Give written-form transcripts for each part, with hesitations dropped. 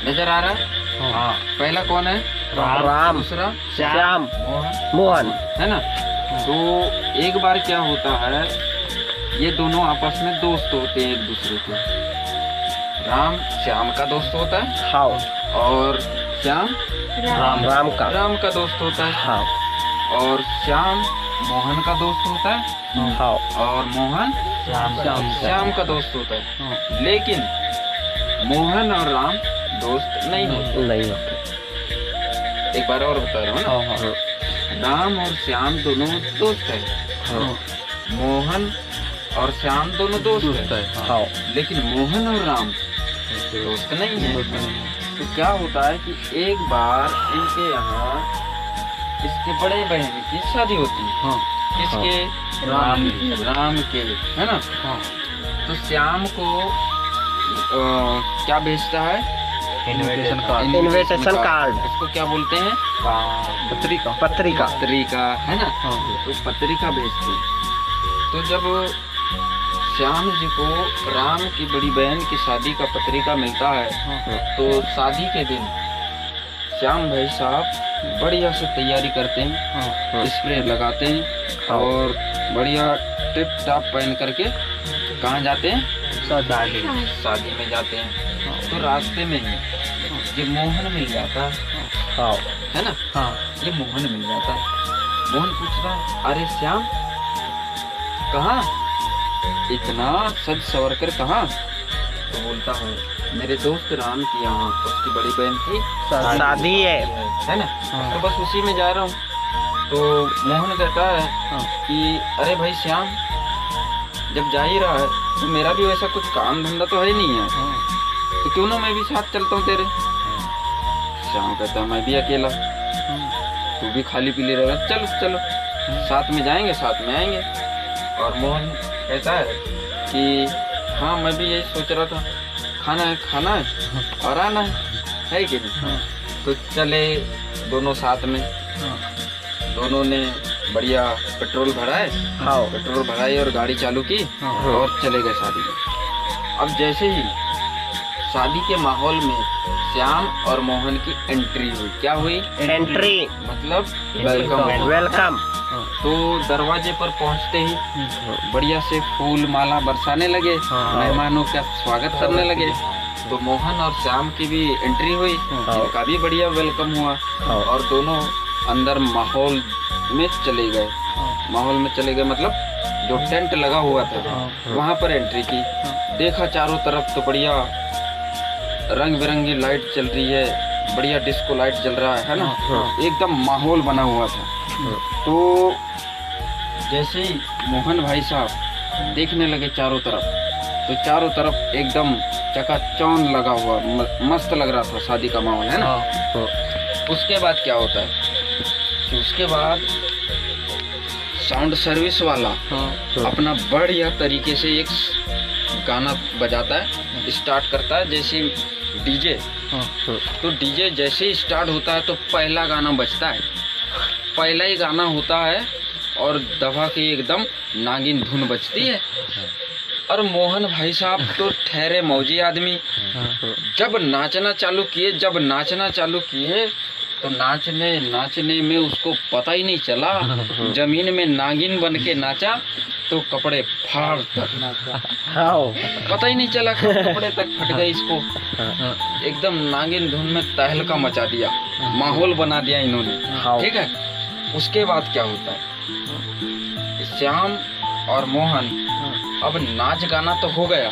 नजर आ रहा है? हाँ। पहला कौन है? राम। दूसरा श्याम। मोहन, है ना? तो एक बार क्या होता है, ये दोनों आपस में दोस्त होते हैं एक दूसरे के। राम श्याम का दोस्त होता है। हाँ। और श्याम राम का दोस्त होता है। हाँ। और श्याम मोहन का दोस्त होता है। हाँ। और मोहन श्याम का दोस्त होता है। लेकिन मोहन और राम दोस्त नहीं होते। एक बार और बता रहा हूँ ना। राम और श्याम दोनों दोस्त है। मोहन और श्याम दोनों दोस्त है। हाँ। लेकिन मोहन और राम दोस्त नहीं है। तो क्या होता है कि एक बार इनके यहाँ इसके बड़े बहन की शादी होती है। किसके? राम के, है ना? तो श्याम को क्या भेजता है? Invitation card. इसको क्या बोलते हैं? पत्रिका, है ना? तो पत्रिका भेजते हैं। तो जब श्याम जी को राम की बड़ी बहन की शादी का पत्रिका मिलता है, तो शादी के दिन श्याम भाई साहब बढ़िया से तैयारी करते हैं, स्प्रे लगाते हैं और बढ़िया टिप टॉप पहन करके कहाँ जाते हैं? शादी में जाते हैं। तो रास्ते में ही ये मोहन मिल जाता है ना? ये मोहन मिल जाता है। मोहन पूछ रहा है, अरे श्याम कहाँ, इतना सज सवर कर कहाँ? तो बोलता है, मेरे दोस्त राम की यहाँ उसकी बड़ी बहन की शादी है ना? तो बस उसी में जा रहा हूँ। तो मोहन कहता है कि अरे भाई श्याम, जब जा ही रहा है तो मेरा भी वैसा कुछ काम धंधा तो है नहीं है, तो क्यों ना मैं भी साथ चलता हूँ तेरे। श्याम कहता है, मैं भी अकेला, तू भी खाली पीले रहेगा, चलो चलो साथ में जाएंगे, साथ में आएंगे। और मोहन कहता है कि हाँ मैं भी यही सोच रहा था, खाना है और आना है कि नहीं? तो चले दोनों साथ में। दोनों ने बढ़िया पेट्रोल भराए, पेट्रोल भराई और गाड़ी चालू की और चले गए शादी में। अब जैसे ही शादी के माहौल में श्याम और मोहन की एंट्री हुई, क्या हुई? एंट्री मतलब वेलकम। तो दरवाजे पर पहुंचते ही बढ़िया से फूल माला बरसाने लगे, मेहमानों का स्वागत करने लगे। तो मोहन और श्याम की भी एंट्री हुई, इनका भी बढ़िया वेलकम हुआ और दोनों अंदर माहौल में चले गए। माहौल में चले गए मतलब जो टेंट लगा हुआ था वहाँ पर एंट्री की। देखा चारों तरफ तो बढ़िया रंग बिरंगी लाइट चल रही है, बढ़िया डिस्को लाइट चल रहा है ना? एकदम माहौल बना हुआ था। तो जैसे ही मोहन भाई साहब देखने लगे चारों तरफ, तो चारों तरफ एकदम चकाचौंध लगा हुआ, मस्त लग रहा था शादी का माहौल, है ना? उसके बाद क्या होता है कि उसके बाद साउंड सर्विस वाला अपना बढ़िया तरीके से एक गाना बजाता है, स्टार्ट करता है जैसे डीजे। तो डीजे जैसे ही स्टार्ट होता है तो पहला गाना बजता है, पहला ही गाना होता है और दबा के एकदम नागिन धुन बजती है। और मोहन भाई साहब तो ठहरे मौजी आदमी, जब नाचना चालू किए तो नाचने में उसको पता ही नहीं चला, जमीन में नागिन बन के नाचा तो कपड़े फाड़ तक, पता ही नहीं चला कपड़े तक फट गए इसको। एकदम नागिन धुन में तहलका मचा दिया, माहौल बना दिया इन्होंने, ठीक है? उसके बाद क्या होता है, श्याम और मोहन अब नाच गाना तो हो गया,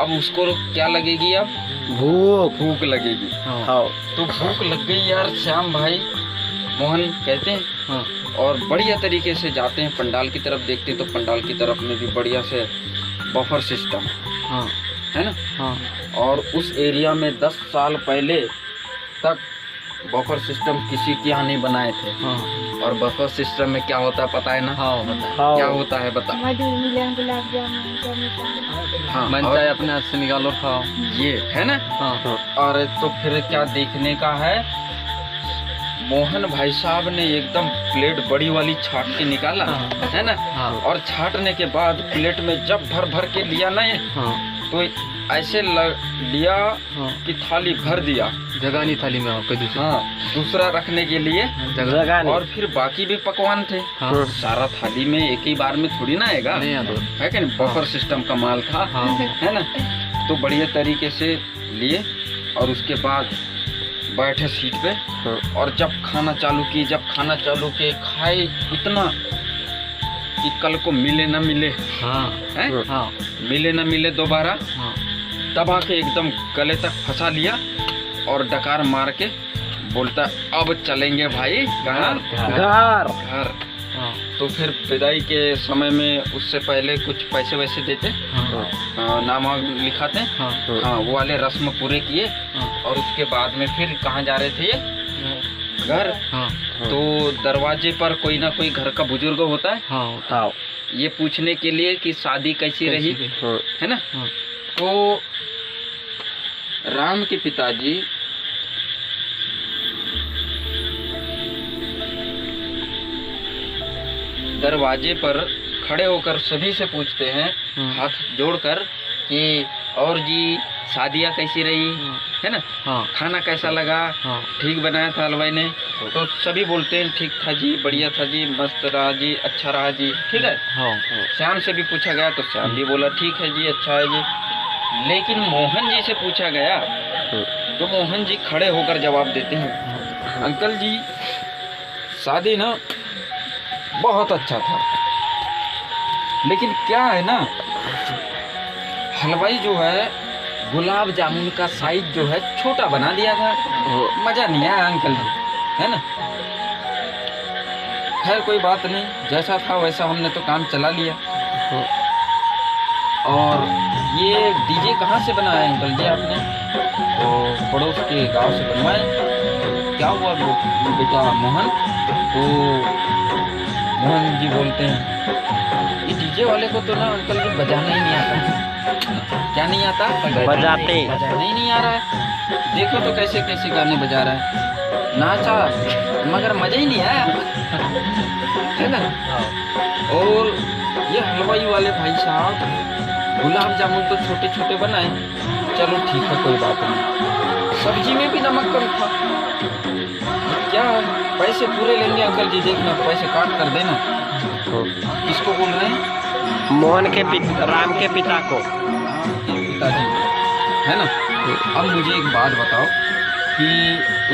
अब उसको क्या लगेगी? अब भूख लगेगी। तो भूख लग गई यार श्याम भाई, मोहन कहते हैं और बढ़िया तरीके से जाते हैं पंडाल की तरफ। देखते तो पंडाल की तरफ में भी बढ़िया से बफर सिस्टम है ना? और उस एरिया में 10 साल पहले तक बफर सिस्टम किसी के यहाँ नहीं बनाए थे। और बफर सिस्टम में क्या होता है पता है ना? क्या होता है बता? मन चाहे अपने हाथ से निकालो खाओ, ये है ना? और तो फिर क्या देखने का है, मोहन भाई साहब ने एकदम प्लेट बड़ी वाली छाट के निकाला, है ना? और छाटने के बाद प्लेट में जब भर भर के लिया ना, तो ऐसे लिया कि थाली भर दिया, जगह नहीं थाली में आपको दूसरा। हाँ, दूसरा रखने के लिए जगह नहीं। और फिर बाकी भी पकवान थे। हाँ। सारा थाली में एक ही बार में थोड़ी ना आएगा, नहीं आता। है कि नहीं, बफर सिस्टम का माल था, हाँ। है ना। तो बढ़िया तरीके से लिए और उसके बाद बैठे सीट पे और जब खाना चालू किए खाए इतना कि कल को मिले ना मिले, हाँ। है हाँ। मिले ना मिले दोबारा। हाँ। तब आके एकदम गले तक फंसा लिया और डकार मार के बोलता अब चलेंगे भाई कहाँ, घर। घर। हाँ। तो फिर विदाई के समय में उससे पहले कुछ पैसे वैसे देते, हाँ। नाम लिखाते, हाँ। हाँ, वो वाले रस्म पूरे किए हाँ। और उसके बाद में फिर कहाँ जा रहे थे ये, घर। हाँ। तो दरवाजे पर कोई ना कोई घर का बुजुर्ग होता है, हाँ। ये पूछने के लिए कि शादी कैसी रही, है ना। हाँ। तो राम के पिताजी दरवाजे पर खड़े होकर सभी से पूछते हैं, हाथ जोड़कर कि और जी शादियाँ कैसी रही, है ना, हाँ। खाना कैसा लगा, हाँ। ठीक बनाया था हलवाई ने। तो सभी बोलते हैं ठीक था जी, बढ़िया था जी, मस्त रहा जी, अच्छा रहा जी, ठीक है। हाँ। श्याम से भी पूछा गया तो श्याम भी बोला ठीक है जी, अच्छा है जी। लेकिन मोहन जी से पूछा गया तो मोहन जी खड़े होकर जवाब देते हैं, अंकल जी शादी ना बहुत अच्छा था, लेकिन क्या है ना, हलवाई जो है गुलाब जामुन का साइज जो है छोटा बना दिया था, मजा नहीं आया अंकल जी, है ना। खैर कोई बात नहीं, जैसा था वैसा हमने तो काम चला लिया। और ये डीजे कहाँ से बनाया अंकल जी आपने? तो पड़ोस के गांव से बनवाए। क्या हुआ बेटा मोहन? तो मोहन जी बोलते हैं ये डीजे वाले को तो ना अंकल जी बजाना ही नहीं आता। क्या नहीं आता? बजाना ही नहीं आ रहा है। देखो तो कैसे कैसे गाने बजा रहा है, नाचा मगर मजा ही नहीं आया, है ना। और ये हलवाई वाले भाई साहब गुलाब जामुन तो छोटे छोटे बनाए, चलो ठीक है कोई बात नहीं, सब्जी में भी नमक कम था। क्या पैसे पूरे लेंगे अंकल जी, देखना पैसे काट कर देना। किसको बोल रहे हैं? मोहन के राम के पिता को, पिताजी, है ना। अब मुझे एक बात बताओ कि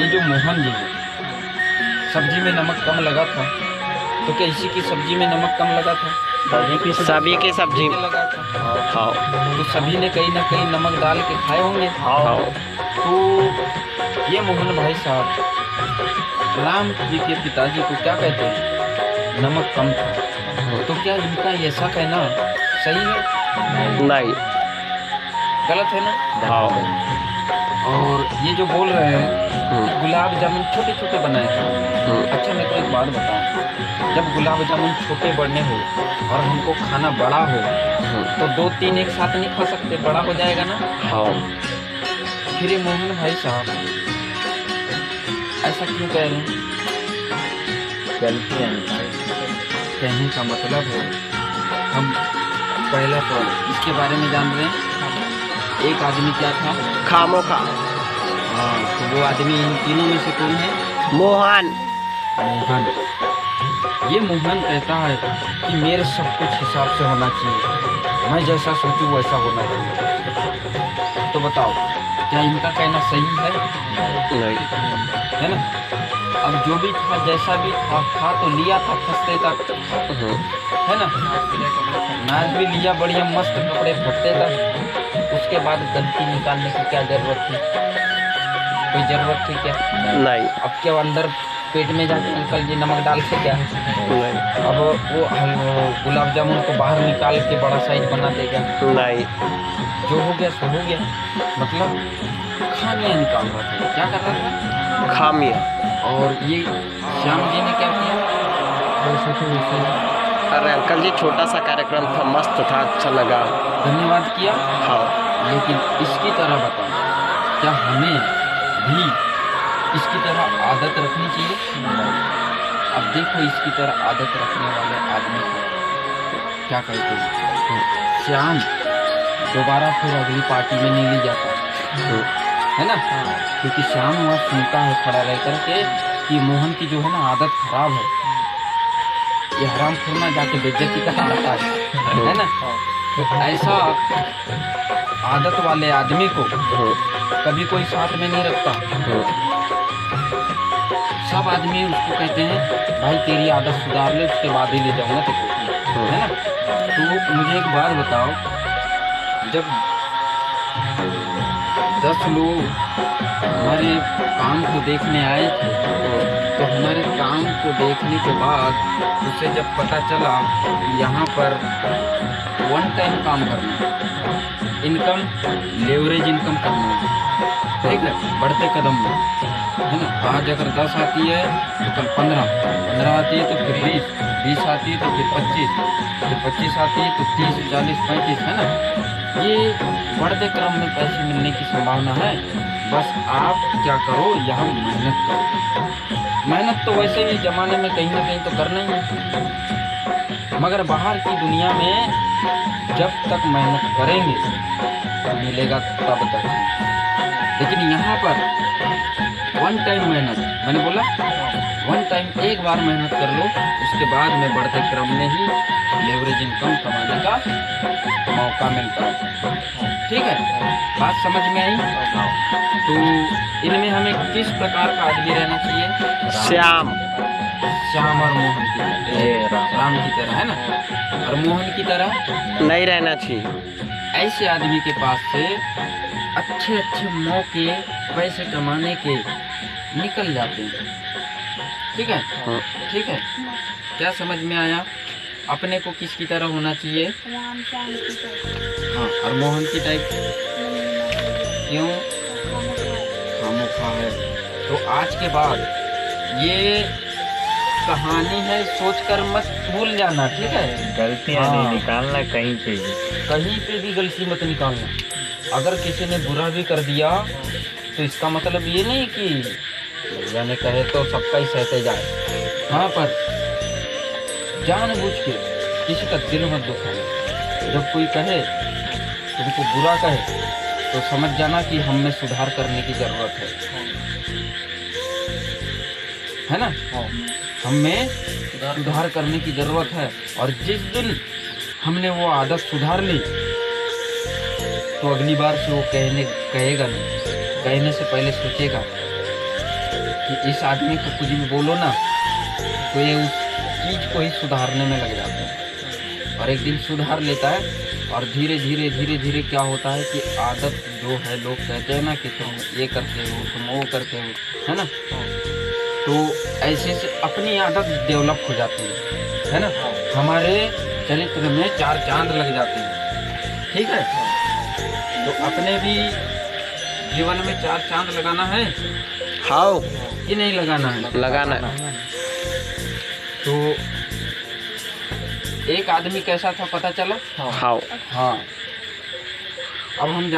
ये जो मोहन जी है, सब्जी में नमक कम लगा था, तो क्या इसी की सब्जी में नमक कम लगा था? सभी की सब्जी में लगा था। हाँ। तो सभी ने कहीं ना कहीं नमक डाल के खाए होंगे। हाँ। तो ये मोहन भाई साहब राम जी के पिताजी को क्या कहते हैं? नमक कम था। तो क्या इनका ऐसा कहना सही है? नहीं, गलत है ना। हाँ। और ये जो बोल रहे हैं गुलाब जामुन छोटे छोटे बनाए थे। अच्छा मेरे को एक बात बताओ, जब गुलाब जामुन छोटे बड़ने हो और हमको खाना बड़ा हो तो 2-3 एक साथ नहीं खा सकते, बड़ा हो जाएगा ना। हाँ। फिर ये मोहन भाई साहब ऐसा क्यों कह रहे हैं? कहने का मतलब है हम पहला तो इसके बारे में जान रहे हैं। एक आदमी क्या था? खामोखा। हाँ, तो वो आदमी इन तीनों में से कौन है? मोहन। मोहन। ये मोहन कहता है कि मेरे सब कुछ हिसाब से होना चाहिए, मैं जैसा सोचूं वैसा होना चाहिए। तो बताओ क्या इनका कहना सही है? नहीं, है ना। अब जो भी था जैसा भी था, खा तो लिया था फंसते तक, है ना। नाच भी लिया, बढ़िया मस्त कपड़े फटते तक। उसके बाद गंदगी निकालने की क्या जरूरत थी? कोई जरूरत थी क्या? नहीं। अब क्या अंदर पेट में जाके अंकल जी नमक डाल के क्या? नहीं। अब वो गुलाब जामुन को बाहर निकाल के बड़ा साइज बना देगा? नहीं। जो हो गया सो हो गया। मतलब खामियां निकाल रहा था। क्या कर रहा था? खामियां। और ये श्याम जी ने क्या किया? वैसे तो वैसे। अरे अंकल जी छोटा सा कार्यक्रम था, मस्त था, अच्छा लगा, धन्यवाद किया। हाँ। लेकिन इसकी तरह बताओ, क्या हमें भी इसकी तरह आदत रखनी चाहिए? अब देखो इसकी तरह आदत रखने वाले आदमी को क्या कहते हैं? श्याम दोबारा फिर अगली पार्टी में नहीं ली जाता है ना, क्योंकि श्याम वहाँ सुनता है खड़ा रह करके कि मोहन की जो है ना आदत खराब है, ये हराम खोरना जाके बेइज्जती का आता है ना। तो ऐसा आदत वाले आदमी को कभी कोई साथ में नहीं रखता। सब आदमी उसको कहते हैं भाई तेरी आदत सुधार ले, उसके बाद ही ले जाऊंगा तेको, है ना। तो मुझे एक बात बताओ, जब 10 लोग हमारे काम को देखने आए थे, तो हमारे काम को देखने के बाद उसे जब पता चला कि यहाँ पर वन टाइम काम करना है, इनकम लेवरेज इनकम करना है, ठीक है, बढ़ते कदम में, है ना। आज अगर 10 आती है तो कल 15 आती है तो फिर 20 आती है तो फिर 25, फिर 25 आती है तो 30, 40, 35, है ना। ये बढ़ते क्रम में पैसे मिलने की संभावना है। बस आप क्या करो, यहाँ मेहनत करो। मेहनत तो वैसे भी ज़माने में कहीं ना कहीं तो करना ही है, मगर बाहर की दुनिया में जब तक मेहनत करेंगे मिलेगा तब तक। लेकिन यहाँ पर वन टाइम मेहनत, मैंने बोला वन टाइम एक बार मेहनत कर लो, उसके बाद में बढ़ते क्रम में ही लेवरेज इनकम कमाने का मौका मिलता है। ठीक है, बात समझ में आई। तो इनमें हमें किस प्रकार का आदमी रहना चाहिए? श्याम और मोहन की तरह, राम की तरह, है ना। और मोहन की तरह नहीं रहना चाहिए। ऐसे आदमी के पास से अच्छे अच्छे मौके पैसे कमाने के निकल जाते हैं। ठीक है, ठीक है, क्या समझ में आया? अपने को किसकी तरह होना चाहिए? हाँ, और मोहन की टाइप क्यों? खामोखा है। तो आज के बाद ये कहानी है, सोचकर मत भूल जाना, ठीक है। गलतियाँ नहीं निकालना कहीं पे भी गलती मत निकालना। अगर किसी ने बुरा भी कर दिया तो इसका मतलब ये नहीं कि यानी कहे तो सबका ही सहते जाए। हाँ, पर जानबूझ के किसी का दिल मत दुखाना। जब कोई कहे, तुमको बुरा कहे, तो समझ जाना कि हम में सुधार करने की ज़रूरत है ना। हम में सुधार करने की ज़रूरत है। और जिस दिन हमने वो आदत सुधार ली तो अगली बार से वो कहेगा नहीं, कहने से पहले सोचेगा कि इस आदमी को कुछ भी बोलो ना तो ये उस चीज़ को ही सुधारने में लग जाता है। और एक दिन सुधार लेता है और धीरे धीरे धीरे धीरे क्या होता है कि आदत जो है, लोग कहते हैं ना कि तुम ये करते हो, तुम वो करते हो, है ना। तो ऐसे से अपनी आदत डेवलप हो जाती है ना। हमारे चरित्र में 4 चांद लग जाते हैं। ठीक है, तो अपने भी जीवन में 4 चांद लगाना है। हाँ, कि नहीं लगाना है? लगाना है। तो एक आदमी कैसा था पता चला? हाँ, हाँ, अब हम